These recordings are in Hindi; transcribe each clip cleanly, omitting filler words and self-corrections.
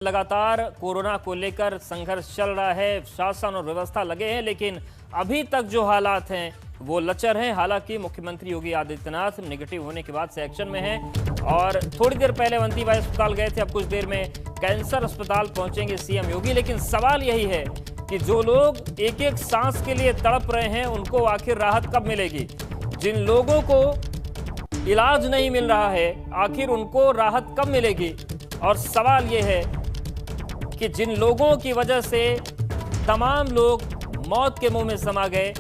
लगातार कोरोना को लेकर संघर्ष चल रहा है। शासन और व्यवस्था लगे हैं, लेकिन अभी तक जो हालात हैं वो लचर हैं। हालांकि मुख्यमंत्री योगी आदित्यनाथ नेगेटिव होने के बाद से एक्शन में हैं और थोड़ी देर पहले अवंतीबाई अस्पताल गए थे। अब कुछ देर में कैंसर अस्पताल पहुंचेंगे सीएम योगी। लेकिन सवाल यही है कि जो लोग एक एक सांस के लिए तड़प रहे हैं उनको आखिर राहत कब मिलेगी। जिन लोगों को इलाज नहीं मिल रहा है आखिर उनको राहत कब मिलेगी। और सवाल यह है कि जिन लोगों की वजह से तमाम लोग मौत के मुंह में समा गए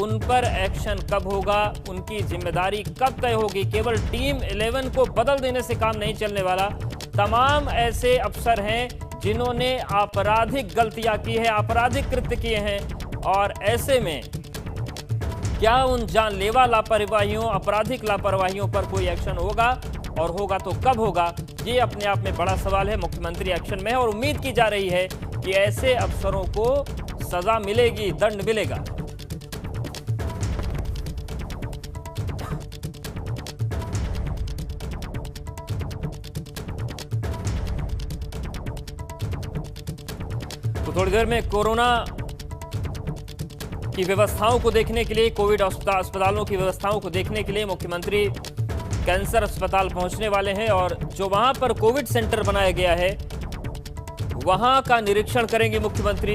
उन पर एक्शन कब होगा, उनकी जिम्मेदारी कब तय होगी। केवल टीम 11 को बदल देने से काम नहीं चलने वाला। तमाम ऐसे अफसर हैं जिन्होंने आपराधिक गलतियां की है, आपराधिक कृत्य किए हैं, और ऐसे में क्या उन जानलेवा लापरवाहियों, आपराधिक लापरवाहियों पर कोई एक्शन होगा, और होगा तो कब होगा, ये अपने आप में बड़ा सवाल है। मुख्यमंत्री एक्शन में है और उम्मीद की जा रही है कि ऐसे अफसरों को सजा मिलेगी, दंड मिलेगा। तो थोड़ी देर में कोरोना की व्यवस्थाओं को देखने के लिए, कोविड अस्पतालों की व्यवस्थाओं को देखने के लिए मुख्यमंत्री कैंसर अस्पताल पहुंचने वाले हैं और जो वहां पर कोविड सेंटर बनाया गया है वहां का निरीक्षण करेंगे मुख्यमंत्री।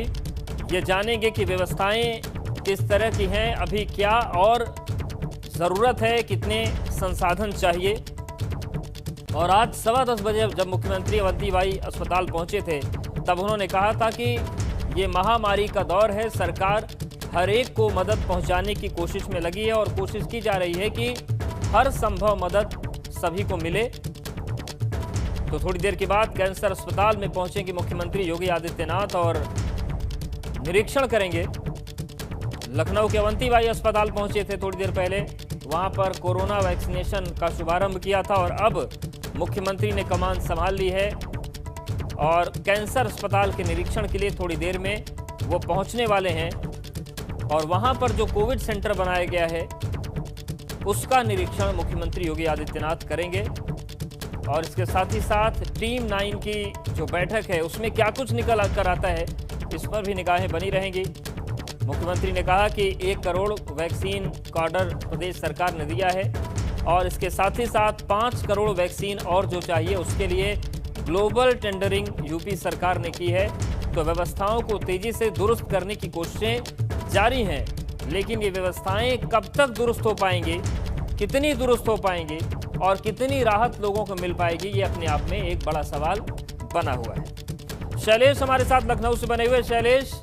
ये जानेंगे कि व्यवस्थाएं किस तरह की हैं, अभी क्या और जरूरत है, कितने संसाधन चाहिए। और आज 10:15 बजे जब मुख्यमंत्री अवंतीबाई अस्पताल पहुंचे थे तब उन्होंने कहा था कि ये महामारी का दौर है, सरकार हर एक को मदद पहुंचाने की कोशिश में लगी है और कोशिश की जा रही है कि हर संभव मदद सभी को मिले। तो थोड़ी देर के बाद कैंसर अस्पताल में पहुंचेंगे मुख्यमंत्री योगी आदित्यनाथ और निरीक्षण करेंगे। लखनऊ के अवंतीबाई अस्पताल पहुंचे थे थोड़ी देर पहले, वहां पर कोरोना वैक्सीनेशन का शुभारंभ किया था और अब मुख्यमंत्री ने कमान संभाल ली है और कैंसर अस्पताल के निरीक्षण के लिए थोड़ी देर में वो पहुंचने वाले हैं। और वहां पर जो कोविड सेंटर बनाया गया है उसका निरीक्षण मुख्यमंत्री योगी आदित्यनाथ करेंगे। और इसके साथ ही साथ टीम 9 की जो बैठक है उसमें क्या कुछ निकल कर आता है इस पर भी निगाहें बनी रहेंगी। मुख्यमंत्री ने कहा कि 1 करोड़ वैक्सीन का ऑर्डर प्रदेश सरकार ने दिया है और इसके साथ ही साथ 5 करोड़ वैक्सीन और जो चाहिए उसके लिए ग्लोबल टेंडरिंग यूपी सरकार ने की है। तो व्यवस्थाओं को तेजी से दुरुस्त करने की कोशिशें जारी हैं, लेकिन ये व्यवस्थाएं कब तक दुरुस्त हो पाएंगी, कितनी दुरुस्त हो पाएंगी और कितनी राहत लोगों को मिल पाएगी, ये अपने आप में एक बड़ा सवाल बना हुआ है। शैलेश हमारे साथ लखनऊ से बने हुए। शैलेश,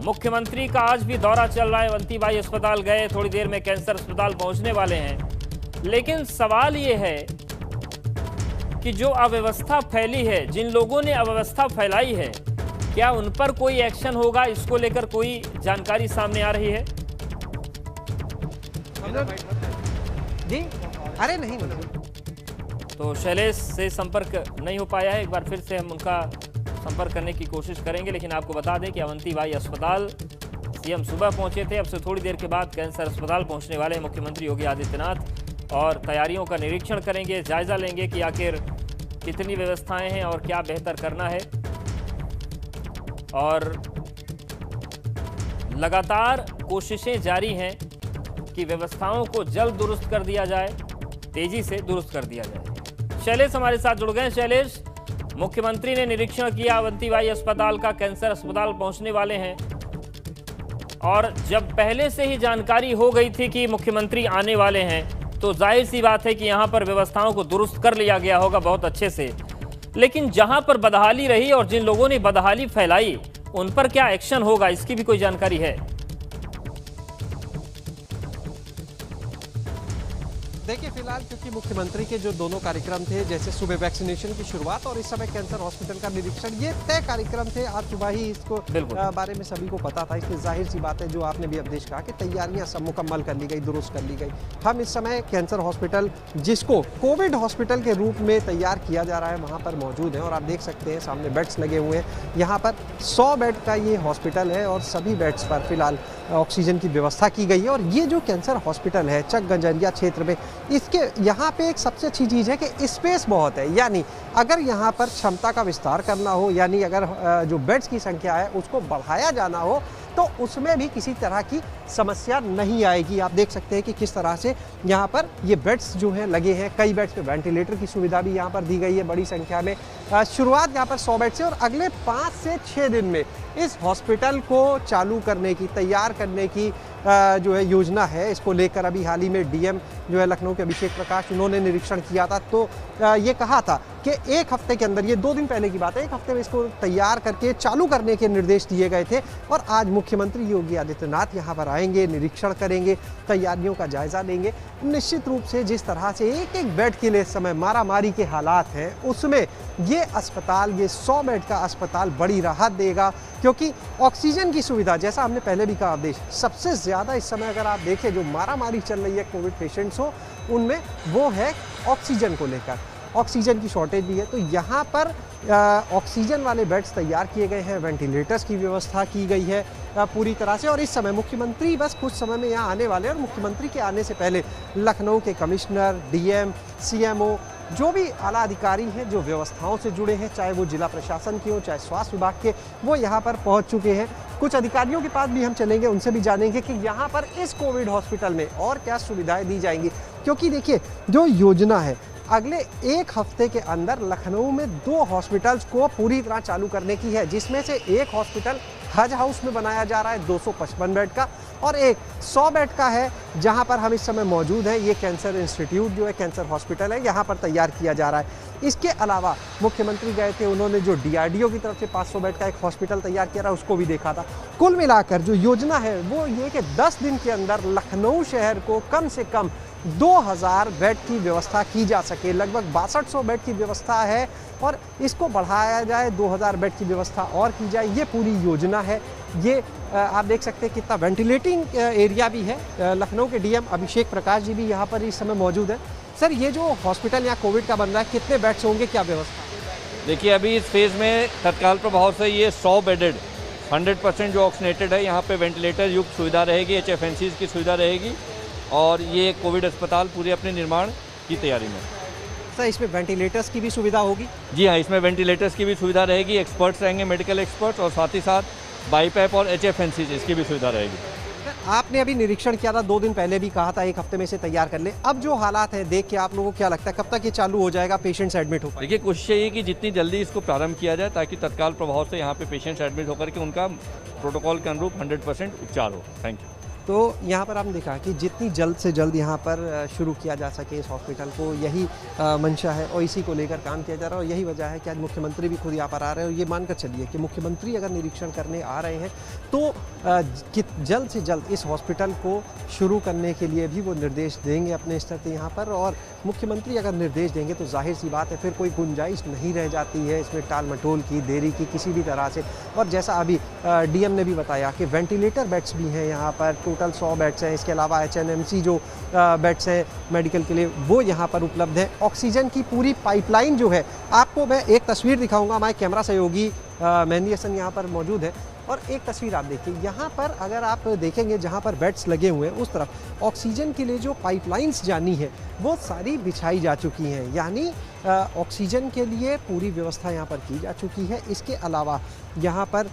मुख्यमंत्री का आज भी दौरा चल रहा है, अवंतीबाई अस्पताल गए, थोड़ी देर में कैंसर अस्पताल पहुंचने वाले हैं, लेकिन सवाल ये है कि जो अव्यवस्था फैली है, जिन लोगों ने अव्यवस्था फैलाई है, क्या उन पर कोई एक्शन होगा, इसको लेकर कोई जानकारी सामने आ रही है? जी अरे नहीं तो शैलेश से संपर्क नहीं हो पाया है, एक बार फिर से हम उनका संपर्क करने की कोशिश करेंगे। लेकिन आपको बता दें कि अवंतीबाई अस्पताल सीएम सुबह पहुंचे थे, अब से थोड़ी देर के बाद कैंसर अस्पताल पहुंचने वाले मुख्यमंत्री योगी आदित्यनाथ और तैयारियों का निरीक्षण करेंगे, जायजा लेंगे कि आखिर कितनी व्यवस्थाएं हैं और क्या बेहतर करना है। और लगातार कोशिशें जारी हैं कि व्यवस्थाओं को जल्द दुरुस्त कर दिया जाए, तेजी से दुरुस्त कर दिया जाए। शैलेश हमारे साथ जुड़ गए। शैलेश, मुख्यमंत्री ने निरीक्षण किया अवंतीबाई अस्पताल का, कैंसर अस्पताल पहुंचने वाले हैं और जब पहले से ही जानकारी हो गई थी कि मुख्यमंत्री आने वाले हैं तो जाहिर सी बात है कि यहां पर व्यवस्थाओं को दुरुस्त कर लिया गया होगा बहुत अच्छे से। लेकिन जहां पर बदहाली रही और जिन लोगों ने बदहाली फैलाई उन पर क्या एक्शन होगा, इसकी भी कोई जानकारी है? देखिए, फिलहाल क्योंकि मुख्यमंत्री के जो दोनों कार्यक्रम थे, जैसे सुबह वैक्सीनेशन की शुरुआत और इस समय कैंसर हॉस्पिटल का निरीक्षण, ये तय कार्यक्रम थे। आज सुबह ही इसको बारे में सभी को पता था, इसलिए जाहिर सी बात है जो आपने भी अपडेट कहा कि तैयारियां सब मुकम्मल कर ली गई, दुरुस्त कर ली गई। हम इस समय कैंसर हॉस्पिटल, जिसको कोविड हॉस्पिटल के रूप में तैयार किया जा रहा है, वहाँ पर मौजूद हैं और आप देख सकते हैं सामने बेड्स लगे हुए हैं। यहाँ पर 100 बेड का ये हॉस्पिटल है और सभी बेड्स पर फिलहाल ऑक्सीजन की व्यवस्था की गई है। और ये जो कैंसर हॉस्पिटल है चक गंजरिया क्षेत्र में, इसके यहाँ पे एक सबसे अच्छी चीज़ है कि स्पेस बहुत है। यानी अगर यहाँ पर क्षमता का विस्तार करना हो, यानी अगर जो बेड्स की संख्या है उसको बढ़ाया जाना हो, तो उसमें भी किसी तरह की समस्या नहीं आएगी। आप देख सकते हैं कि किस तरह से यहाँ पर ये बेड्स जो हैं लगे हैं। कई बेड्स पे वेंटिलेटर की सुविधा भी यहाँ पर दी गई है बड़ी संख्या में। शुरुआत यहाँ पर 100 बेड से, और अगले 5 से 6 दिन में इस हॉस्पिटल को चालू करने की, तैयार करने की जो है योजना है। इसको लेकर अभी हाल ही में डीएम जो है लखनऊ के अभिषेक प्रकाश, उन्होंने निरीक्षण किया था। तो ये कहा था कि 1 हफ्ते के अंदर, ये 2 दिन पहले की बात है, 1 हफ्ते में इसको तैयार करके चालू करने के निर्देश दिए गए थे। और आज मुख्यमंत्री योगी आदित्यनाथ यहाँ पर आएंगे, निरीक्षण करेंगे, तैयारियों का जायजा लेंगे। निश्चित रूप से जिस तरह से एक बेड के लिए इस समय मारामारी के हालात हैं, उसमें ये अस्पताल, ये 100 बेड का अस्पताल बड़ी राहत देगा। क्योंकि ऑक्सीजन की सुविधा, जैसा हमने पहले भी कहा, देश सबसे ज़्यादा इस समय अगर आप देखें जो मारामारी चल रही है कोविड पेशेंट्स हो उनमें, वो है ऑक्सीजन को लेकर। ऑक्सीजन की शॉर्टेज भी है। तो यहाँ पर ऑक्सीजन वाले बेड्स तैयार किए गए हैं, वेंटिलेटर्स की व्यवस्था की गई है पूरी तरह से। और इस समय मुख्यमंत्री बस कुछ समय में यहाँ आने वाले हैं, और मुख्यमंत्री के आने से पहले लखनऊ के कमिश्नर, डीएम, सीएमओ, जो भी आला अधिकारी हैं जो व्यवस्थाओं से जुड़े हैं, चाहे वो जिला प्रशासन के हो, चाहे स्वास्थ्य विभाग के, वो यहाँ पर पहुँच चुके हैं। कुछ अधिकारियों के पास भी हम चलेंगे, उनसे भी जानेंगे कि यहाँ पर इस कोविड हॉस्पिटल में और क्या सुविधाएं दी जाएंगी। क्योंकि देखिए, जो योजना है अगले 1 हफ्ते के अंदर लखनऊ में 2 हॉस्पिटल्स को पूरी तरह चालू करने की है, जिसमें से एक हॉस्पिटल हज हाउस में बनाया जा रहा है 255 बेड का, और एक 100 बेड का है जहां पर हम इस समय मौजूद हैं। ये कैंसर इंस्टीट्यूट जो है, कैंसर हॉस्पिटल है, यहाँ पर तैयार किया जा रहा है। इसके अलावा मुख्यमंत्री गए थे, उन्होंने जो डीआरडीओ की तरफ से 500 बेड का एक हॉस्पिटल तैयार किया रहा, उसको भी देखा था। कुल मिलाकर जो योजना है वो ये कि 10 दिन के अंदर लखनऊ शहर को कम से कम 2000 बेड की व्यवस्था की जा सके। लगभग 6200 बेड की व्यवस्था है, और इसको बढ़ाया जाए, 2000 बेड की व्यवस्था और की जाए, ये पूरी योजना है। ये आप देख सकते हैं कितना वेंटिलेटिंग एरिया भी है। लखनऊ के डीएम अभिषेक प्रकाश जी भी यहाँ पर इस समय मौजूद है। सर, ये जो हॉस्पिटल यहाँ कोविड का बन रहा है, कितने बेड्स होंगे, क्या व्यवस्था? देखिए, अभी इस फेज़ में तत्काल प्रभाव से ये 100 बेडेड 100% जो ऑक्सीनेटेड है, यहाँ पे वेंटिलेटर युक्त सुविधा रहेगी, HFNCs की सुविधा रहेगी, और ये कोविड अस्पताल पूरे अपने निर्माण की तैयारी में। सर, इसमें वेंटिलेटर्स की भी सुविधा होगी? जी हाँ, इसमें वेंटिलेटर्स की भी सुविधा रहेगी, एक्सपर्ट्स रहेंगे, मेडिकल एक्सपर्ट्स, और साथ ही साथ बाईपैप और HFNCs इसकी भी सुविधा रहेगी। आपने अभी निरीक्षण किया था, 2 दिन पहले भी कहा था 1 हफ्ते में से तैयार कर ले। अब जो हालात है देख के आप लोगों को क्या लगता है, कब तक ये चालू हो जाएगा, पेशेंट्स एडमिट हो पाएंगे? देखिए, कोशिश ये है कि जितनी जल्दी इसको प्रारंभ किया जाए, ताकि तत्काल प्रभाव से यहाँ पे पेशेंट्स एडमिट होकर के उनका प्रोटोकॉल के अनुरूप 100% उपचार हो। Thank you. तो यहाँ पर हमने देखा कि जितनी जल्द से जल्द यहाँ पर शुरू किया जा सके इस हॉस्पिटल को, यही मंशा है, और इसी को लेकर काम किया जा रहा है। और यही वजह है कि आज मुख्यमंत्री भी खुद यहाँ पर आ रहे हैं। और ये मानकर चलिए कि मुख्यमंत्री अगर निरीक्षण करने आ रहे हैं तो जल्द से जल्द इस हॉस्पिटल को शुरू करने के लिए भी वो निर्देश देंगे अपने स्तर से यहाँ पर। और मुख्यमंत्री अगर निर्देश देंगे तो जाहिर सी बात है, फिर कोई गुंजाइश नहीं रह जाती है इसमें टाल मटोल की, देरी की, किसी भी तरह से। और जैसा अभी डीएम ने भी बताया कि वेंटिलेटर बेड्स भी हैं यहाँ पर, टोटल 100 बेड्स हैं। इसके अलावा HNMC जो बेड्स हैं मेडिकल के लिए, वो यहाँ पर उपलब्ध है। ऑक्सीजन की पूरी पाइपलाइन जो है, आपको मैं एक तस्वीर दिखाऊंगा, हमारे कैमरा सहयोगी मेहंदी हसन यहाँ पर मौजूद है। और एक तस्वीर आप देखिए, यहाँ पर अगर आप देखेंगे जहाँ पर बेड्स लगे हुए हैं उस तरफ ऑक्सीजन के लिए जो पाइपलाइंस जानी है वो सारी बिछाई जा चुकी हैं। यानी ऑक्सीजन के लिए पूरी व्यवस्था यहाँ पर की जा चुकी है। इसके अलावा यहाँ पर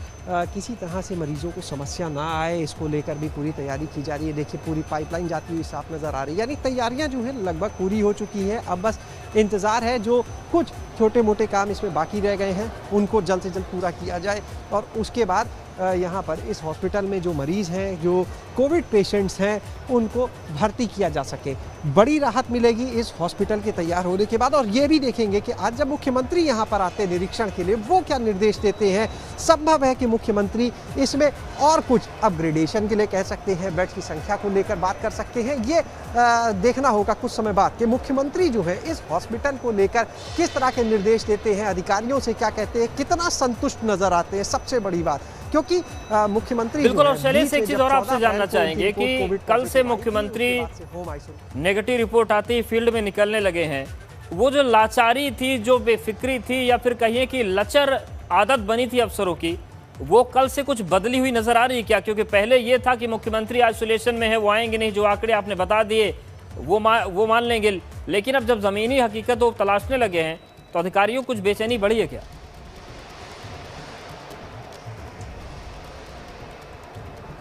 किसी तरह से मरीजों को समस्या ना आए, इसको लेकर भी पूरी तैयारी की जा रही है। देखिए, पूरी पाइपलाइन जाती हुई साफ नज़र आ रही है। यानी तैयारियाँ जो है लगभग पूरी हो चुकी है। अब बस इंतज़ार है, जो कुछ छोटे मोटे काम इसमें बाकी रह गए हैं उनको जल्द से जल्द पूरा किया जाए, और उसके बाद यहाँ पर इस हॉस्पिटल में जो मरीज़ हैं, जो कोविड पेशेंट्स हैं, उनको भर्ती किया जा सके। बड़ी राहत मिलेगी इस हॉस्पिटल के तैयार होने के बाद। और ये भी देखेंगे कि आज जब मुख्यमंत्री यहाँ पर आते हैं निरीक्षण के लिए, वो क्या निर्देश देते हैं। संभव है कि मुख्यमंत्री इसमें और कुछ अपग्रेडेशन के लिए कह सकते हैं, बेड्स की संख्या को लेकर बात कर सकते हैं। ये देखना होगा कुछ समय बाद कि मुख्यमंत्री जो है इस हॉस्पिटल को लेकर किस तरह के निर्देश देते हैं, अधिकारियों से क्या कहते हैं, कितना संतुष्ट नजर आते हैं। सबसे बड़ी बात, क्योंकि मुख्यमंत्री बिल्कुल। और शैलेश, एक चीज और आपसे जानना चाहेंगे कि कल से मुख्यमंत्री नेगेटिव रिपोर्ट आती फील्ड में निकलने लगे हैं, वो जो लाचारी थी, जो बेफिक्री थी, या फिर कहिए कि लचर आदत बनी थी अफसरों की, वो कल से कुछ बदली हुई नजर आ रही है क्या? क्योंकि पहले ये था कि मुख्यमंत्री आइसोलेशन में है, वो आएंगे नहीं, जो आंकड़े आपने बता दिए वो मान लेंगे, लेकिन अब जब जमीनी हकीकत वो तलाशने लगे हैं तो अधिकारियों कुछ बेचैनी बढ़ी है क्या?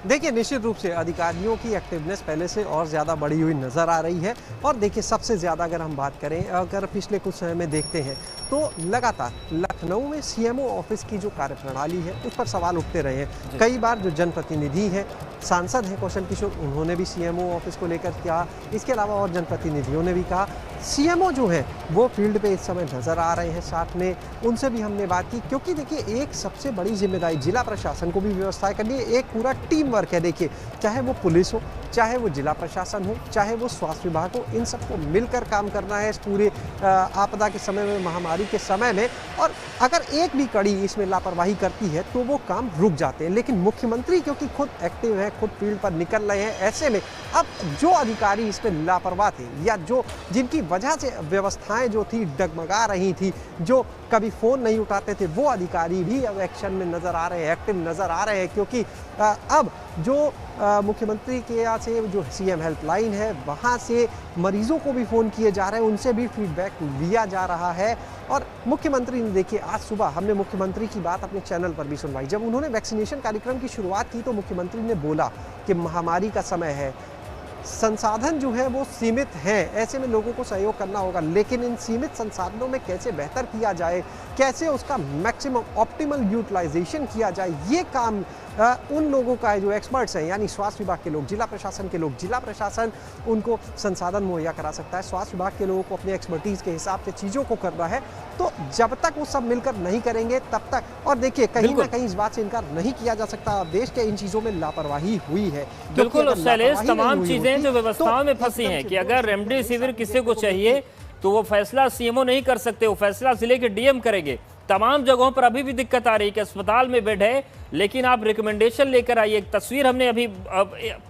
देखिए, निश्चित रूप से अधिकारियों की एक्टिवनेस पहले से और ज़्यादा बढ़ी हुई नज़र आ रही है। और देखिए, सबसे ज़्यादा अगर हम बात करें, अगर पिछले कुछ समय में देखते हैं तो लगातार लखनऊ में सीएमओ ऑफिस की जो कार्यप्रणाली है उस पर सवाल उठते रहे हैं। कई बार जो जनप्रतिनिधि हैं, सांसद हैं कौशल किशोर, उन्होंने भी सीएमओ ऑफिस को लेकर कहा। इसके अलावा और जनप्रतिनिधियों ने भी कहा। सीएमओ जो है वो फील्ड पे इस समय नज़र आ रहे हैं, साथ में उनसे भी हमने बात की, क्योंकि देखिए एक सबसे बड़ी जिम्मेदारी जिला प्रशासन को भी व्यवस्थाएं करनी है। एक पूरा टीम वर्क है। देखिए, चाहे वो पुलिस हो, चाहे वो जिला प्रशासन हो, चाहे वो स्वास्थ्य विभाग हो, इन सबको मिलकर काम करना है इस पूरे आपदा के समय में, महामारी के समय में। और अगर एक भी कड़ी इसमें लापरवाही करती है तो वो काम रुक जाते हैं। लेकिन मुख्यमंत्री क्योंकि खुद एक्टिव है, खुद फील्ड पर निकल रहे हैं, ऐसे में अब जो अधिकारी इसमें लापरवाह थे या जो जिनकी वजह से व्यवस्थाएं जो थी डगमगा रही थी, जो कभी फ़ोन नहीं उठाते थे, वो अधिकारी भी अब एक्शन में नज़र आ रहे हैं, एक्टिव नज़र आ रहे हैं। क्योंकि अब जो मुख्यमंत्री के यहाँ से जो सीएम हेल्पलाइन है वहाँ से मरीजों को भी फ़ोन किए जा रहे हैं, उनसे भी फीडबैक लिया जा रहा है। और मुख्यमंत्री ने, देखिए आज सुबह हमने मुख्यमंत्री की बात अपने चैनल पर भी सुनवाई। जब उन्होंने वैक्सीनेशन कार्यक्रम की शुरुआत की तो मुख्यमंत्री ने बोला कि महामारी का समय है, संसाधन जो है वो सीमित हैं, ऐसे में लोगों को सहयोग करना होगा, लेकिन इन सीमित संसाधनों में कैसे बेहतर किया जाए, कैसे उसका मैक्सिमम ऑप्टिमल यूटिलाइजेशन किया जाए, ये काम उन लोगों का है जो एक्सपर्ट्स हैं, यानी स्वास्थ्य विभाग के लोग, जिला प्रशासन के लोग। जिला प्रशासन उनको संसाधन मुहैया करा सकता है, स्वास्थ्य विभाग के लोगों को अपने एक्सपर्टीज़ के हिसाब से चीज़ों को करना है। तो जब तक वो सब मिलकर नहीं करेंगे तब तक, और देखिए कहीं ना कहीं इस बात से इनकार नहीं किया जा सकता, देश के इन चीज़ों में लापरवाही हुई है। बिल्कुल शैलेश, तमाम चीज़ें जो व्यवस्थाओं में फंसी हैं कि अगर रेमडेसिविर किसी को चाहिए तो वो फैसला सीएमओ नहीं कर सकते, वो फैसला जिले के डीएम करेंगे। तमाम जगहों पर अभी भी दिक्कत आ रही है कि अस्पताल में बेड है, लेकिन आप रिकमेंडेशन लेकर आइए। एक तस्वीर हमने अभी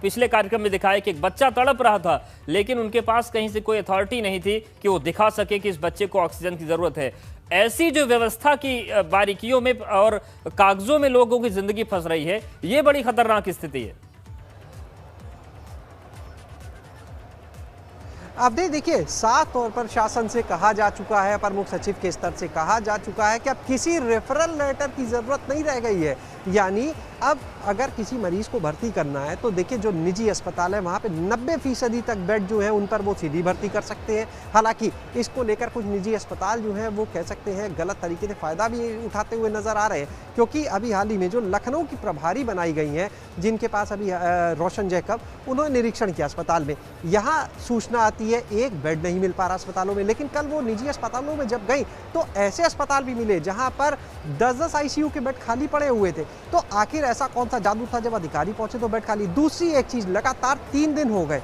पिछले कार्यक्रम में दिखाया कि एक बच्चा तड़प रहा था, लेकिन उनके पास कहीं से कोई अथॉरिटी नहीं थी कि वो दिखा सके कि इस बच्चे को ऑक्सीजन की जरूरत है। ऐसी जो व्यवस्था की बारीकियों में और कागजों में लोगों की जिंदगी फंस रही है, ये बड़ी खतरनाक स्थिति है। अब देखिए, साफ तौर पर शासन से कहा जा चुका है, प्रमुख सचिव के स्तर से कहा जा चुका है कि अब किसी रेफरल लेटर की ज़रूरत नहीं रह गई है। यानी अब अगर किसी मरीज़ को भर्ती करना है तो देखिए जो निजी अस्पताल है वहाँ पे 90% तक बेड जो है उन पर वो सीधी भर्ती कर सकते हैं। हालांकि इसको लेकर कुछ निजी अस्पताल जो हैं वो कह सकते हैं गलत तरीके से फ़ायदा भी उठाते हुए नज़र आ रहे हैं, क्योंकि अभी हाल ही में जो लखनऊ की प्रभारी बनाई गई हैं, जिनके पास अभी रोशन जैकब, उन्होंने निरीक्षण किया अस्पताल में। यहाँ सूचना आती है एक बेड नहीं मिल पा रहा अस्पतालों में, लेकिन कल वो निजी अस्पतालों में जब गई तो ऐसे अस्पताल भी मिले जहाँ पर 10-10 ICU के बेड खाली पड़े हुए थे। तो आखिर ऐसा कौन सा जादू था, जब अधिकारी पहुंचे तो बेड खाली। दूसरी एक चीज, लगातार 3 दिन हो गए,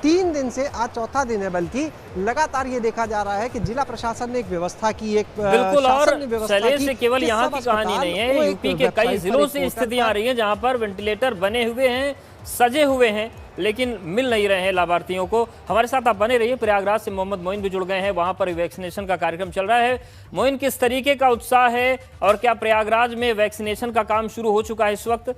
3 दिन से आज चौथा दिन है, बल्कि लगातार ये देखा जा रहा है कि जिला प्रशासन ने एक व्यवस्था की, एक बिल्कुल, और शैलेश से केवल यहाँ की कहानी नहीं है, यूपी के कई जिलों से स्थितियां आ रही हैं जहां पर वेंटिलेटर बने हुए हैं, सजे हुए हैं, लेकिन मिल नहीं रहे हैं लाभार्थियों को। हमारे साथ आप बने रहिए। प्रयागराज से मोहम्मद मोइन भी जुड़ गए हैं, वहां पर वैक्सीनेशन का कार्यक्रम चल रहा है। मोइन, किस तरीके का उत्साह है और क्या प्रयागराज में वैक्सीनेशन का काम शुरू हो चुका है इस वक्त?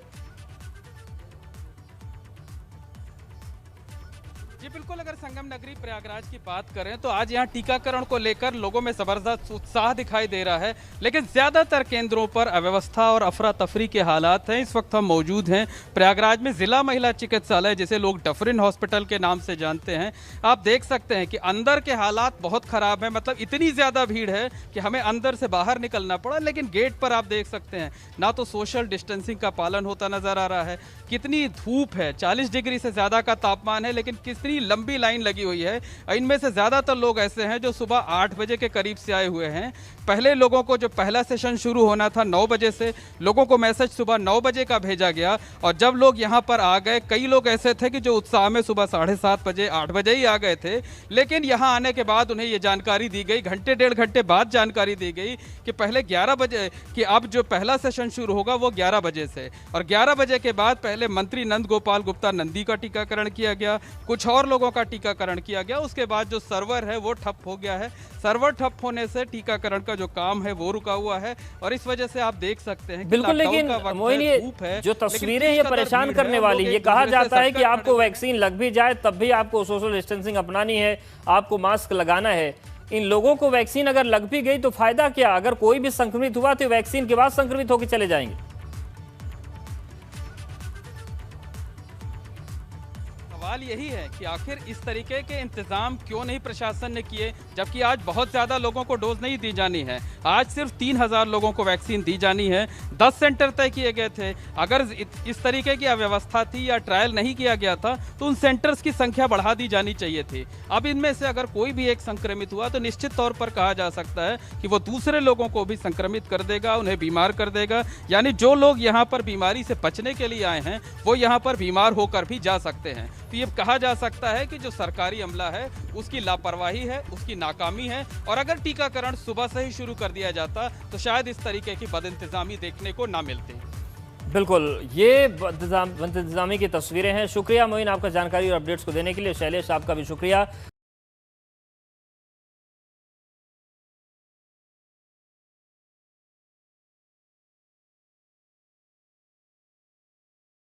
बिल्कुल, अगर संगम नगरी प्रयागराज की बात करें तो आज यहाँ टीकाकरण को लेकर लोगों में जबरदस्त उत्साह दिखाई दे रहा है, लेकिन ज्यादातर केंद्रों पर अव्यवस्था और अफरा तफरी के हालात हैं। इस वक्त हम मौजूद हैं प्रयागराज में जिला महिला चिकित्सालय, जिसे लोग डफरिन हॉस्पिटल के नाम से जानते हैं। आप देख सकते हैं कि अंदर के हालात बहुत खराब है, मतलब इतनी ज्यादा भीड़ है कि हमें अंदर से बाहर निकलना पड़ा। लेकिन गेट पर आप देख सकते हैं ना तो सोशल डिस्टेंसिंग का पालन होता नजर आ रहा है, कितनी धूप है, 40 डिग्री से ज्यादा का तापमान है, लेकिन कितनी लंबी लाइन लगी हुई है। इनमें से ज्यादातर लोग ऐसे हैं जो सुबह 8 बजे के करीब से आए हुए हैं। पहले लोगों को जो पहला सेशन शुरू होना था 9 बजे से, लोगों को मैसेज सुबह 9 बजे का भेजा गया, और जब लोग यहां पर आ गए, कई लोग ऐसे थे कि जो उत्साह में सुबह 7:30 बजे 8 बजे ही आ गए थे, लेकिन यहां आने के बाद उन्हें यह जानकारी दी गई, घंटे 1.5 घंटे बाद जानकारी दी गई कि पहले 11 बजे कि अब जो पहला सेशन शुरू होगा वो 11 बजे से, और 11 बजे के बाद पहले मंत्री नंद गोपाल गुप्ता नंदी का टीकाकरण किया गया, कुछ और लोगों का टीकाकरण किया गया, उसके बाद जो सर्वर है वो ठप हो गया है। सर्वर ठप होने से टीकाकरण का जो काम है वो रुका हुआ है और इस वजह से आप देख सकते हैं कि बिल्कुल, लेकिन मोइन ये जो तस्वीरें ये परेशान करने वाली, ये कहा जाता है कि आपको वैक्सीन लग भी जाए तब भी आपको सोशल डिस्टेंसिंग अपनानी है, आपको मास्क लगाना है। इन लोगों को वैक्सीन अगर लग भी गई तो फायदा क्या? अगर कोई भी संक्रमित हुआ तो वैक्सीन के बाद संक्रमित होकर चले जाएंगे। सवाल यही है कि आखिर इस तरीके के इंतजाम क्यों नहीं प्रशासन ने किए, जबकि आज बहुत ज्यादा लोगों को डोज नहीं दी जानी है। आज सिर्फ 3000 लोगों को वैक्सीन दी जानी है, 10 सेंटर तय किए गए थे। अगर इस तरीके की अव्यवस्था थी या ट्रायल नहीं किया गया था तो उन सेंटर्स की संख्या बढ़ा दी जानी चाहिए थी। अब इनमें से अगर कोई भी एक संक्रमित हुआ तो निश्चित तौर पर कहा जा सकता है कि वो दूसरे लोगों को भी संक्रमित कर देगा, उन्हें बीमार कर देगा। यानी जो लोग यहाँ पर बीमारी से बचने के लिए आए हैं वो यहाँ पर बीमार होकर भी जा सकते हैं। तो ये कहा जा सकता है कि जो सरकारी अमला है उसकी लापरवाही है, उसकी नाकामी है। और अगर टीकाकरण सुबह से ही शुरू कर दिया जाता तो शायद इस तरीके की बदइंतजामी देखने को ना मिलती। बिल्कुल, ये बदइंतजामी की तस्वीरें हैं। शुक्रिया मोइन आपका जानकारी और अपडेट्स को देने के लिए। शैलेश, आपका भी शुक्रिया।